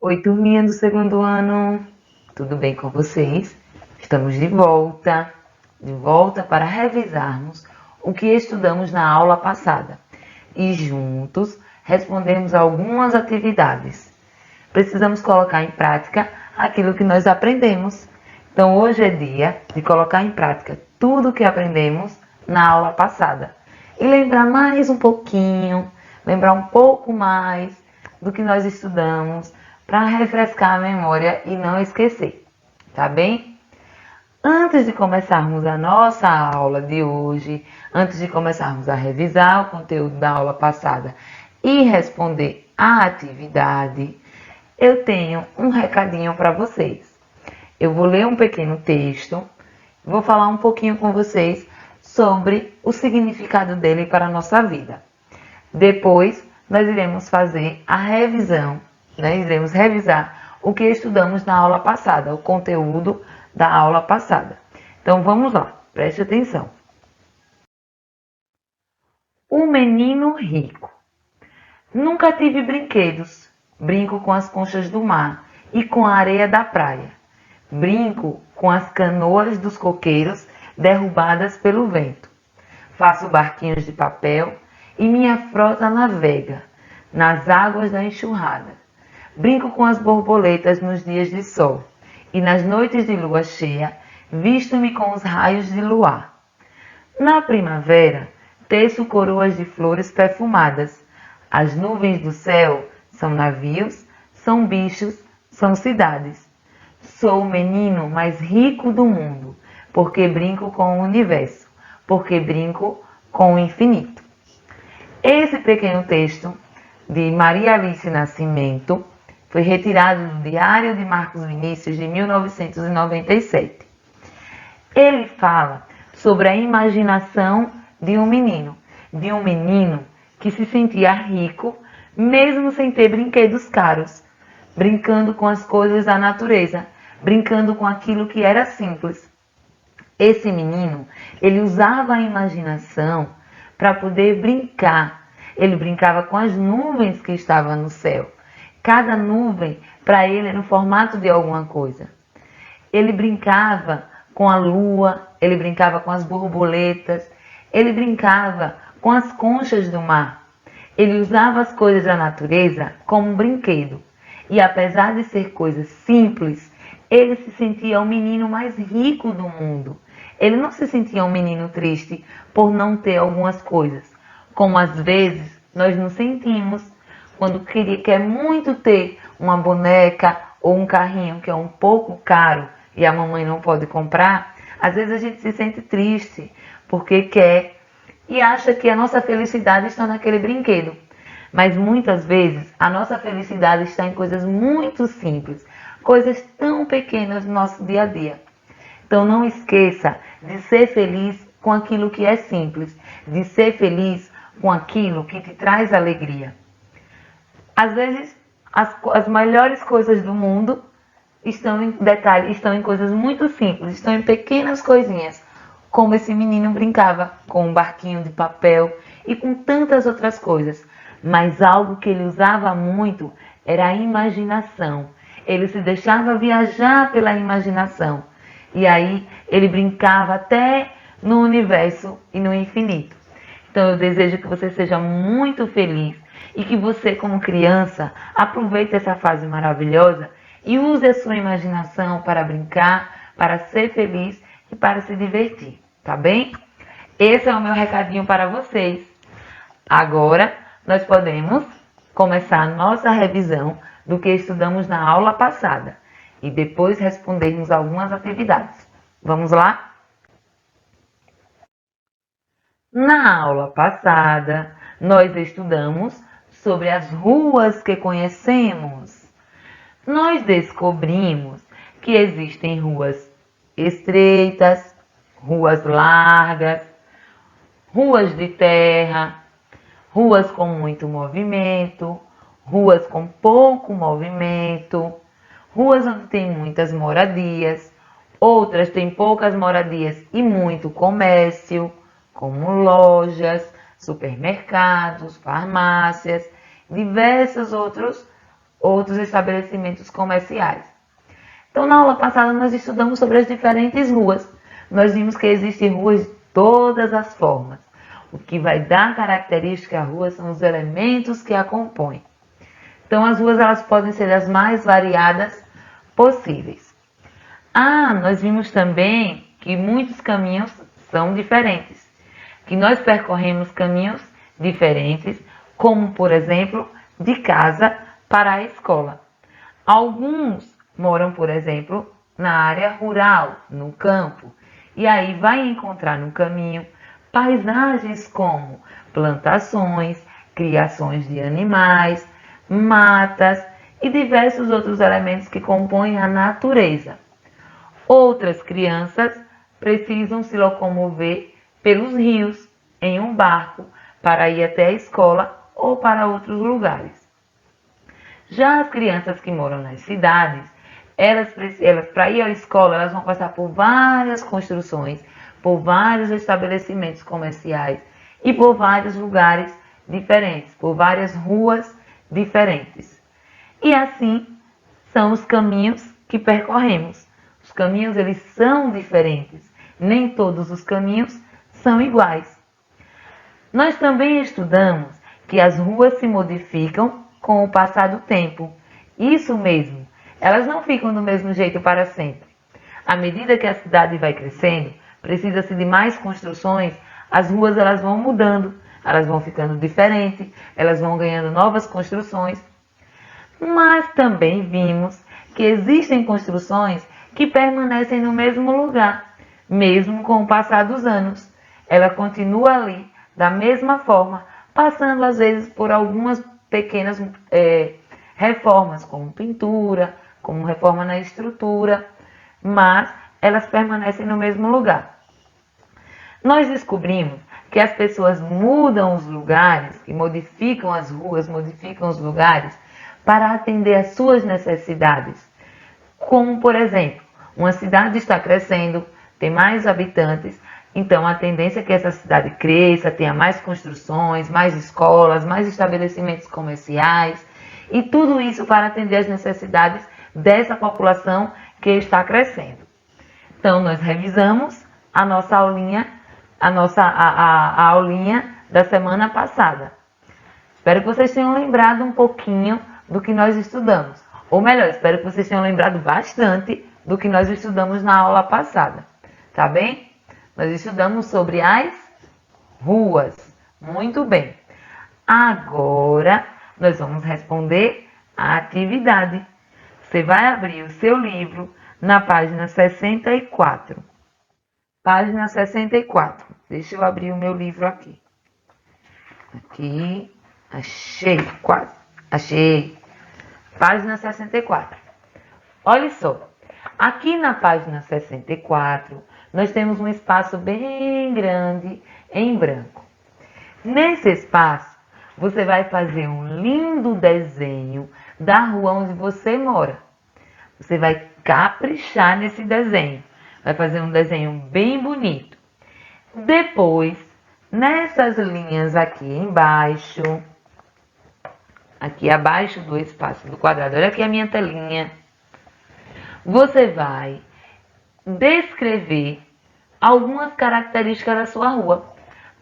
Oi, turminha do segundo ano, tudo bem com vocês? Estamos de volta para revisarmos o que estudamos na aula passada e juntos respondermos algumas atividades. Precisamos colocar em prática aquilo que nós aprendemos. Então, hoje é dia de colocar em prática tudo o que aprendemos na aula passada e lembrar mais um pouquinho, lembrar um pouco mais do que nós estudamos, para refrescar a memória e não esquecer, tá bem? Antes de começarmos a nossa aula de hoje, antes de começarmos a revisar o conteúdo da aula passada e responder a atividade, eu tenho um recadinho para vocês. Eu vou ler um pequeno texto, vou falar um pouquinho com vocês sobre o significado dele para a nossa vida. Depois, nós iremos fazer a revisão, iremos revisar o que estudamos na aula passada, o conteúdo da aula passada. Então, vamos lá, preste atenção. O menino rico. Nunca tive brinquedos. Brinco com as conchas do mar e com a areia da praia. Brinco com as canoas dos coqueiros derrubadas pelo vento. Faço barquinhos de papel e minha frota navega nas águas da enxurrada. Brinco com as borboletas nos dias de sol e nas noites de lua cheia visto-me com os raios de luar. Na primavera teço coroas de flores perfumadas. As nuvens do céu são navios, são bichos, são cidades. Sou o menino mais rico do mundo, porque brinco com o universo, porque brinco com o infinito. Esse pequeno texto de Maria Alice Nascimento foi retirado do Diário de Marcos Vinícius de 1997. Ele fala sobre a imaginação de um menino que se sentia rico mesmo sem ter brinquedos caros, brincando com as coisas da natureza, brincando com aquilo que era simples. Esse menino, ele usava a imaginação para poder brincar. Ele brincava com as nuvens que estavam no céu. Cada nuvem, para ele, era no formato de alguma coisa. Ele brincava com a lua, ele brincava com as borboletas, ele brincava com as conchas do mar. Ele usava as coisas da natureza como um brinquedo. E apesar de ser coisas simples, ele se sentia o menino mais rico do mundo. Ele não se sentia um menino triste por não ter algumas coisas, como às vezes nós nos sentimos quando quer muito ter uma boneca ou um carrinho que é um pouco caro e a mamãe não pode comprar. Às vezes a gente se sente triste porque quer e acha que a nossa felicidade está naquele brinquedo. Mas muitas vezes a nossa felicidade está em coisas muito simples, coisas tão pequenas no nosso dia a dia. Então não esqueça de ser feliz com aquilo que é simples, de ser feliz com aquilo que te traz alegria. Às vezes as melhores coisas do mundo estão em detalhes, estão em coisas muito simples, estão em pequenas coisinhas, como esse menino brincava com um barquinho de papel e com tantas outras coisas. Mas algo que ele usava muito era a imaginação. Ele se deixava viajar pela imaginação. E aí ele brincava até no universo e no infinito. Então eu desejo que você seja muito feliz e que você, como criança, aproveite essa fase maravilhosa e use a sua imaginação para brincar, para ser feliz e para se divertir, tá bem? Esse é o meu recadinho para vocês. Agora nós podemos começar a nossa revisão do que estudamos na aula passada e depois respondermos algumas atividades. Vamos lá? Na aula passada, nós estudamos sobre as ruas que conhecemos. Nós descobrimos que existem ruas estreitas, ruas largas, ruas de terra, ruas com muito movimento, ruas com pouco movimento, ruas onde tem muitas moradias, outras têm poucas moradias e muito comércio, como lojas, supermercados, farmácias, diversos outros outros estabelecimentos comerciais. Então, na aula passada, nós estudamos sobre as diferentes ruas. Nós vimos que existem ruas de todas as formas. O que vai dar característica à rua são os elementos que a compõem. Então, as ruas elas podem ser as mais variadas possíveis. Nós vimos também que muitos caminhos são diferentes, que nós percorremos caminhos diferentes, como, por exemplo, de casa para a escola. Alguns moram, por exemplo, na área rural, no campo, e aí vai encontrar no caminho paisagens como plantações, criações de animais, matas e diversos outros elementos que compõem a natureza. Outras crianças precisam se locomover pelos rios em um barco para ir até a escola ou para outros lugares. Já as crianças que moram nas cidades, elas para ir à escola, elas vão passar por várias construções, por vários estabelecimentos comerciais e por vários lugares diferentes, por várias ruas diferentes. E assim são os caminhos que percorremos. Os caminhos eles são diferentes, nem todos os caminhos são iguais. Nós também estudamos que as ruas se modificam com o passar do tempo. Isso mesmo, elas não ficam do mesmo jeito para sempre. À medida que a cidade vai crescendo, precisa-se de mais construções, as ruas elas vão mudando, elas vão ficando diferentes, elas vão ganhando novas construções. Mas também vimos que existem construções que permanecem no mesmo lugar, mesmo com o passar dos anos. Ela continua ali, da mesma forma, passando às vezes por algumas pequenas reformas, como pintura, como reforma na estrutura, mas elas permanecem no mesmo lugar. Nós descobrimos que as pessoas mudam os lugares, que modificam as ruas, modificam os lugares para atender às suas necessidades. Como, por exemplo, uma cidade está crescendo, tem mais habitantes, então a tendência é que essa cidade cresça, tenha mais construções, mais escolas, mais estabelecimentos comerciais, e tudo isso para atender às necessidades dessa população que está crescendo. Então, nós revisamos a nossa aulinha, a aulinha da semana passada. Espero que vocês tenham lembrado um pouquinho do que nós estudamos. Ou melhor, espero que vocês tenham lembrado bastante do que nós estudamos na aula passada. Tá bem? Nós estudamos sobre as ruas. Muito bem. Agora, nós vamos responder a atividade. Você vai abrir o seu livro na página 64. Página 64. Deixa eu abrir o meu livro aqui. Aqui. Achei, quase. Achei. Página 64. Olha só. Aqui na página 64, nós temos um espaço bem grande em branco. Nesse espaço, você vai fazer um lindo desenho da rua onde você mora. Você vai caprichar nesse desenho. Vai fazer um desenho bem bonito. Depois, nessas linhas aqui embaixo, aqui abaixo do espaço do quadrado, olha aqui a minha telinha. Você vai descrever algumas características da sua rua.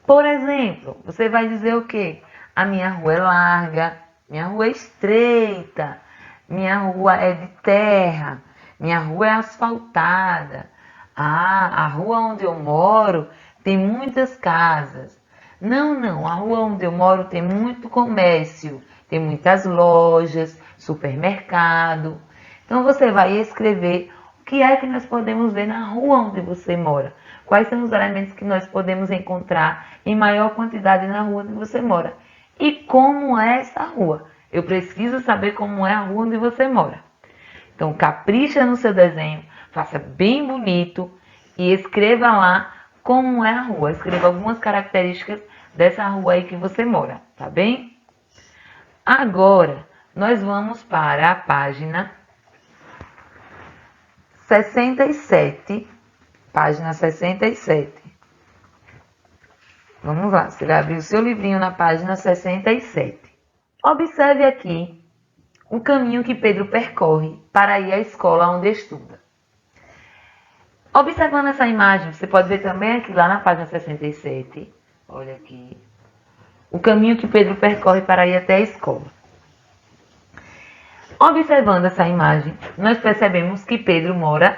Por exemplo, você vai dizer o quê? A minha rua é larga, minha rua é estreita, minha rua é de terra, minha rua é asfaltada. A rua onde eu moro tem muitas casas. Não, a rua onde eu moro tem muito comércio, tem muitas lojas, supermercado. Então você vai escrever o que é que nós podemos ver na rua onde você mora. Quais são os elementos que nós podemos encontrar em maior quantidade na rua onde você mora. E como é essa rua? Eu preciso saber como é a rua onde você mora. Então capricha no seu desenho, faça bem bonito e escreva lá como é a rua. Escreva algumas características dessa rua aí que você mora, tá bem? Agora, nós vamos para a página 67. Página 67. Vamos lá, você vai abrir o seu livrinho na página 67. Observe aqui o caminho que Pedro percorre para ir à escola onde estuda. Observando essa imagem, você pode ver também aqui lá na página 67, olha aqui, o caminho que Pedro percorre para ir até a escola. Observando essa imagem, nós percebemos que Pedro mora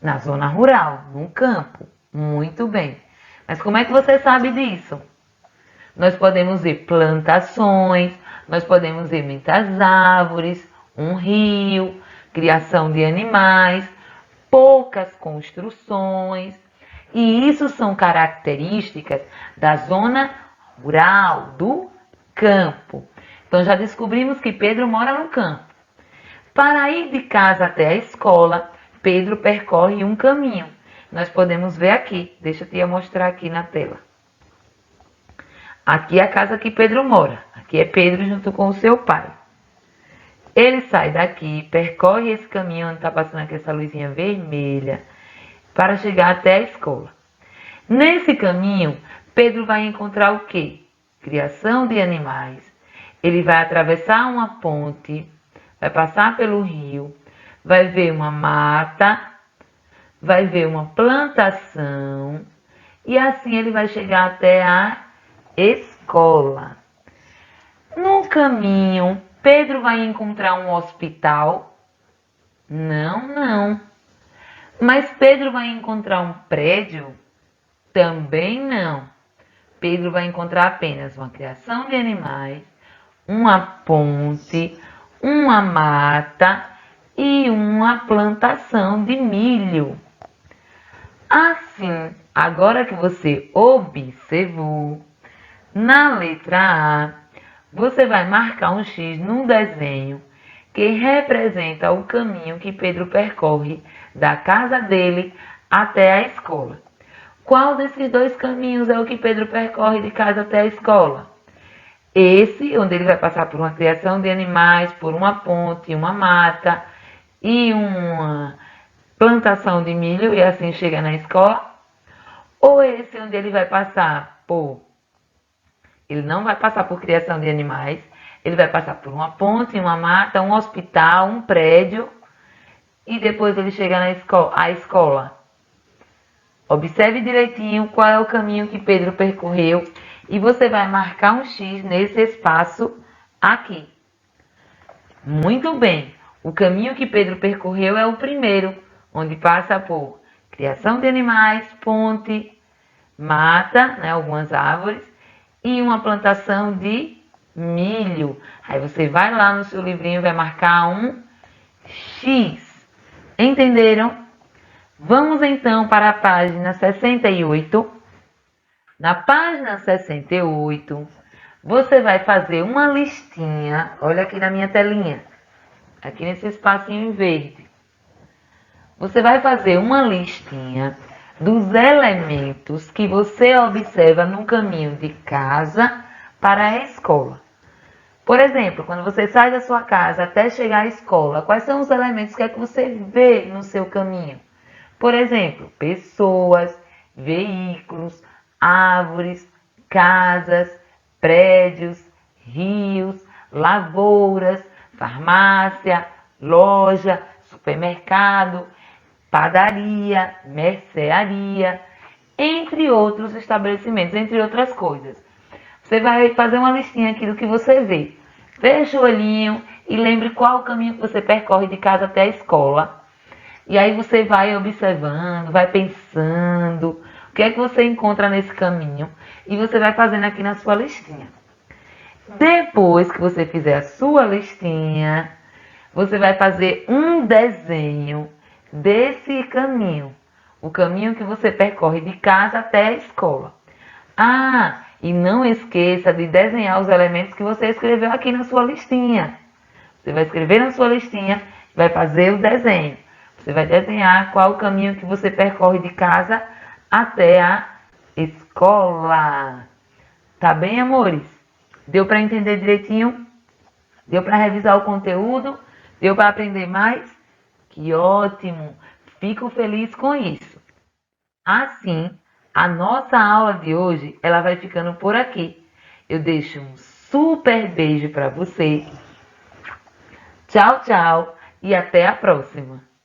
na zona rural, no campo. Muito bem. Mas como é que você sabe disso? Nós podemos ver plantações, nós podemos ver muitas árvores, um rio, criação de animais, poucas construções. E isso são características da zona rural, do campo. Então já descobrimos que Pedro mora no campo. Para ir de casa até a escola, Pedro percorre um caminho. Nós podemos ver aqui, deixa eu te mostrar aqui na tela. Aqui é a casa que Pedro mora. Aqui é Pedro junto com o seu pai. Ele sai daqui, percorre esse caminho onde está passando aqui essa luzinha vermelha, para chegar até a escola. Nesse caminho, Pedro vai encontrar o quê? Criação de animais. Ele vai atravessar uma ponte, vai passar pelo rio, vai ver uma mata, vai ver uma plantação e assim ele vai chegar até a escola. No caminho, Pedro vai encontrar um hospital? Não. Mas Pedro vai encontrar um prédio? Também não. Pedro vai encontrar apenas uma criação de animais, uma ponte, uma mata e uma plantação de milho. Assim, agora que você observou, na letra A, você vai marcar um X num desenho que representa o caminho que Pedro percorre da casa dele até a escola. Qual desses dois caminhos é o que Pedro percorre de casa até a escola? Esse, onde ele vai passar por uma criação de animais, por uma ponte, uma mata e uma plantação de milho e assim chega na escola? Ou esse onde ele vai passar por... Ele não vai passar por criação de animais, ele vai passar por uma ponte, uma mata, um hospital, um prédio e depois ele chega na escola. Observe direitinho qual é o caminho que Pedro percorreu e você vai marcar um X nesse espaço aqui. Muito bem, o caminho que Pedro percorreu é o primeiro, onde passa por criação de animais, ponte, mata, né, algumas árvores, e uma plantação de milho. Aí você vai lá no seu livrinho e vai marcar um X. Entenderam? Vamos então para a página 68. Na página 68, você vai fazer uma listinha. Olha aqui na minha telinha. Aqui nesse espacinho em verde. Você vai fazer uma listinha dos elementos que você observa no caminho de casa para a escola. Por exemplo, quando você sai da sua casa até chegar à escola, quais são os elementos que é que você vê no seu caminho? Por exemplo, pessoas, veículos, árvores, casas, prédios, rios, lavouras, farmácia, loja, supermercado, padaria, mercearia, entre outros estabelecimentos, entre outras coisas. Você vai fazer uma listinha aqui do que você vê. Feche o olhinho e lembre qual o caminho que você percorre de casa até a escola. E aí você vai observando, vai pensando o que é que você encontra nesse caminho e você vai fazendo aqui na sua listinha. Depois que você fizer a sua listinha, você vai fazer um desenho desse caminho, o caminho que você percorre de casa até a escola. Ah, e não esqueça de desenhar os elementos que você escreveu aqui na sua listinha. Você vai escrever na sua listinha, vai fazer o desenho. Você vai desenhar qual o caminho que você percorre de casa até a escola. Tá bem, amores? Deu para entender direitinho? Deu para revisar o conteúdo? Deu para aprender mais? Que ótimo! Fico feliz com isso. Assim, a nossa aula de hoje, ela vai ficando por aqui. Eu deixo um super beijo para você. Tchau, tchau e até a próxima!